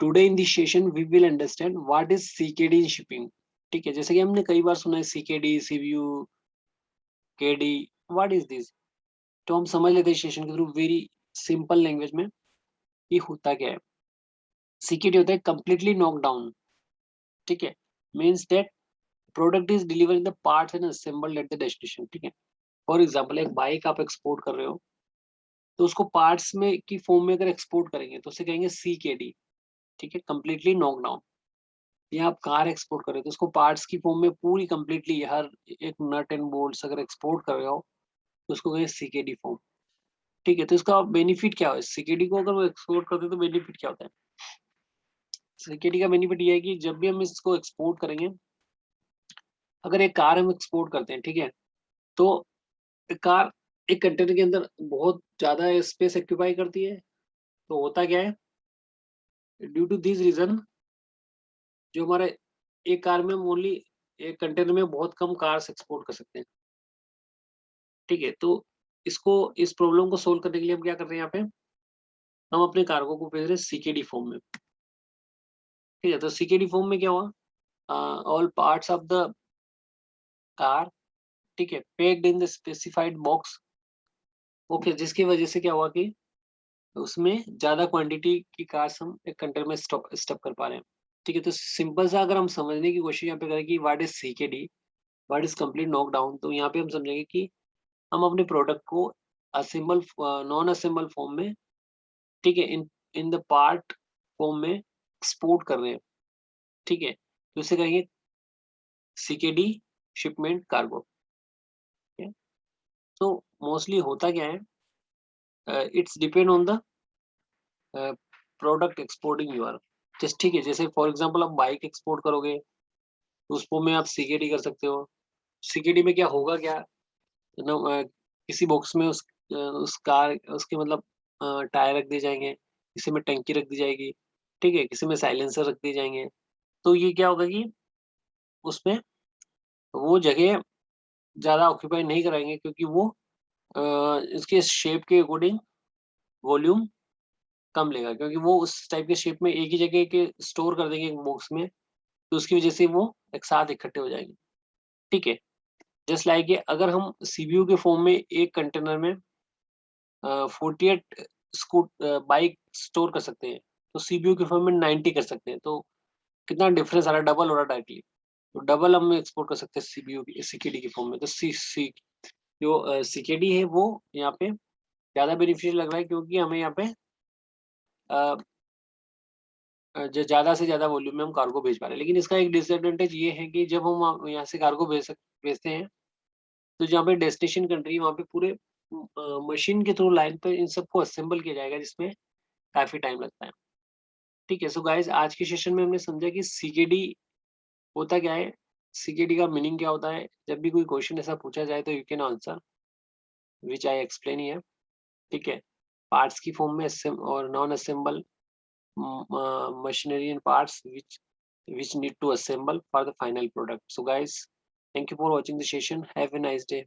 Today in this session we will understand what is CKD in shipping. ठीक है, जैसे कि हमने कई बार सुना है CKD, CVU, KD, what is this. तो हम समझ लेते हैं सेशन के थ्रू वेरी सिंपल लैंग्वेज में ये होता क्या है। सीकेडी होता है कंप्लीटली नॉक डाउन। ठीक है, means that product is delivering the parts and assembled at the destination. ठीक है, फॉर एग्जांपल एक बाइक आप एक्सपोर्ट कर रहे हो, तो उसको पार्ट्स में की फॉर्म में अगर एक्सपोर्ट करेंगे तो उसे कहेंगे सीकेडी। ठीक है, कंप्लीटली नॉक डाउन। या आप कार एक्सपोर्ट कर रहे हो तो उसको पार्ट्स की फॉर्म में पूरी कंप्लीटली हर एक नट एंड बोल्ट्स अगर एक्सपोर्ट कर रहे हो तो उसको कहेंगे सीकेडी फॉर्म। ठीक है, तो इसका बेनिफिट क्या है, सीकेडी को अगर वो एक्सपोर्ट करते हैं तो बेनिफिट क्या होता है। सीकेडी का बेनिफिट ये है कि जब भी हम इसको एक्सपोर्ट करेंगे, अगर एक कार हम एक्सपोर्ट करते हैं, ठीक है, तो कार एक कंटेनर के अंदर बहुत ज्यादा स्पेस ऑक्यूपाई करती है। तो होता क्या है, ड्यू टू दिस रीजन जो हमारे एक कार में हम ओनली एक कंटेनर में बहुत कम कार्स एक्सपोर्ट कर सकते हैं। ठीक है, तो इसको इस प्रॉब्लम को सोल्व करने के लिए हम क्या कर रहे हैं, यहाँ पे हम अपने कार्गो को भेज रहे हैं सीकेडी फॉर्म में। ठीक है, तो सीकेडी फॉर्म में क्या हुआ, all parts of the car, ठीक है, packed in the specified box. Okay, जिसकी वजह से क्या हुआ कि उसमें ज्यादा क्वांटिटी की कार्स हम एक कंटेनर में स्टॉक कर पा रहे हैं। ठीक है, तो सिंपल सा अगर हम समझने की कोशिश यहाँ पे करें कि what is CKD, what is complete knockdown, तो यहाँ पे हम समझेंगे कि हम अपने प्रोडक्ट को असेंबल नॉन असेंबल फॉर्म में, ठीक है, in in the part form में एक्सपोर्ट कर रहे हैं। ठीक है, तो इसे कहेंगे सीकेडी शिपमेंट कार्गो। तो मोस्टली होता क्या है, it's depend on the product exporting you are. Just ठीक है, जैसे फॉर एग्जांपल आप बाइक एक्सपोर्ट करोगे तो उसको में आप सीकेडी कर सकते हो। सीकेडी में क्या होगा क्या, ना किसी बॉक्स में उस कार उसके मतलब टायर रख दिए जाएंगे, किसी में टंकी रख दी जाएगी, ठीक है, किसी में साइलेंसर रख दिए जाएंगे। तो ये क्या होगा कि उसमें वो जगह ज्यादा ऑक्यूपाई नहीं कराएंगे, क्योंकि वो इसके शेप के अकॉर्डिंग वॉल्यूम कम लेगा, क्योंकि वो उस टाइप के शेप में एक ही जगह के स्टोर कर देंगे एक बॉक्स में, तो उसकी वजह से वो एक साथ इकट्ठे हो जाएंगे। ठीक है, जस्ट लाइक ये अगर हम सीबीयू के फॉर्म में एक कंटेनर में 48 बाइक स्टोर कर सकते हैं, तो सीबीयू के फॉर्म में 90 कर सकते हैं। तो कितना डिफरेंस आ रहा है, डबल हो रहा है डायरेक्टली। तो डबल हम एक्सपोर्ट कर सकते हैं सीबीयू की सीकेडी के फॉर्म में। तो सी सी जो सीकेडी है वो यहाँ पे ज्यादा बेनिफिशियल लग रहा है, क्योंकि हमें यहाँ पे जो ज़्यादा से ज़्यादा वॉल्यूम में हम कार्गो भेज पा रहे हैं। लेकिन इसका एक डिसएडवांटेज ये है कि जब हम यहाँ से कार्गो भेजते हैं, तो जहाँ पे डेस्टिनेशन कंट्री वहाँ पे पूरे मशीन के थ्रू लाइन पे इन सबको असेंबल किया जाएगा, जिसमें काफ़ी टाइम लगता है। ठीक है, सो गाइस आज के सेशन में हमने समझा कि सीकेडी होता क्या है, सीकेडी का मीनिंग क्या होता है। जब भी कोई क्वेश्चन ऐसा पूछा जाए तो you can answer which I explain here. ठीक है, पार्ट्स की फॉर्म में और non assemble machinery and parts which need to assemble for the final product. So guys, thank you for watching the session. Have a nice day.